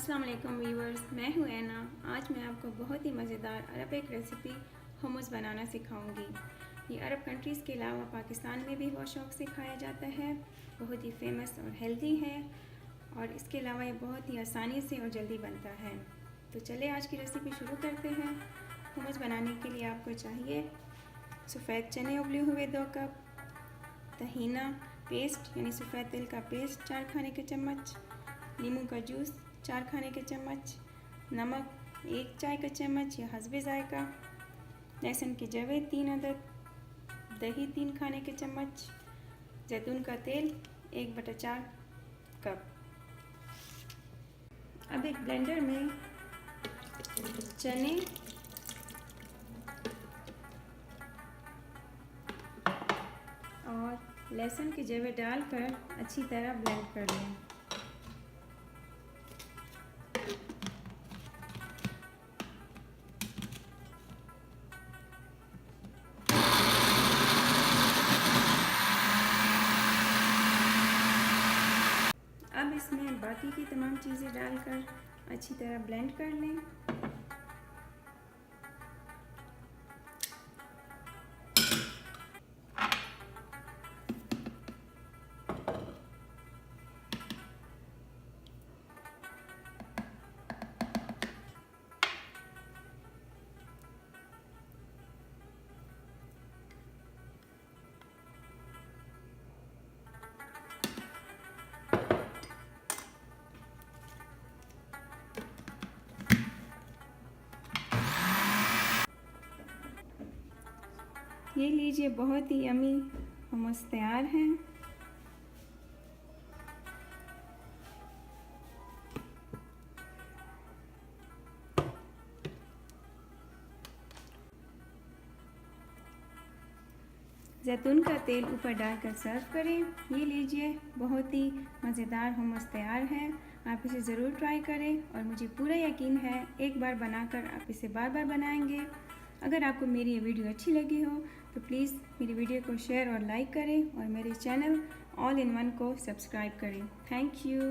अस्सलाम वालेकुम व्यूअर्स, मैं हूँ ऐना। आज मैं आपको बहुत ही मज़ेदार अरबिक रेसिपी हुमस बनाना सिखाऊंगी। ये अरब कंट्रीज़ के अलावा पाकिस्तान में भी बहुत शौक़ से खाया जाता है। बहुत ही फेमस और हेल्दी है और इसके अलावा ये बहुत ही आसानी से और जल्दी बनता है। तो चलिए आज की रेसिपी शुरू करते हैं। हुमस बनाने के लिए आपको चाहिए सफ़ेद चने उबले हुए 2 कप, तहीना पेस्ट यानी सफ़ेद तिल का पेस्ट 4 खाने के चम्मच, नींबू का जूस 4 खाने के चम्मच, नमक 1 चाय का चम्मच या हस्बे ज़ायका, लहसुन की जवे 3 अदद, दही 3 खाने के चम्मच, जैतून का तेल 1/4 कप। अब एक ब्लेंडर में चने और लहसुन की जवे डालकर अच्छी तरह ब्लेंड कर लें। अब इसमें बाकी की तमाम चीज़ें डालकर अच्छी तरह ब्लेंड कर लें। ये लीजिए, बहुत ही यम्मी हुमस तैयार है। जैतून का तेल ऊपर डालकर सर्व करें। ये लीजिए, बहुत ही मज़ेदार हुमस तैयार है। आप इसे ज़रूर ट्राई करें और मुझे पूरा यकीन है एक बार बनाकर आप इसे बार बार बनाएंगे। अगर आपको मेरी ये वीडियो अच्छी लगी हो तो प्लीज़ मेरी वीडियो को शेयर और लाइक करें और मेरे चैनल ऑल इन वन को सब्सक्राइब करें। Thank you.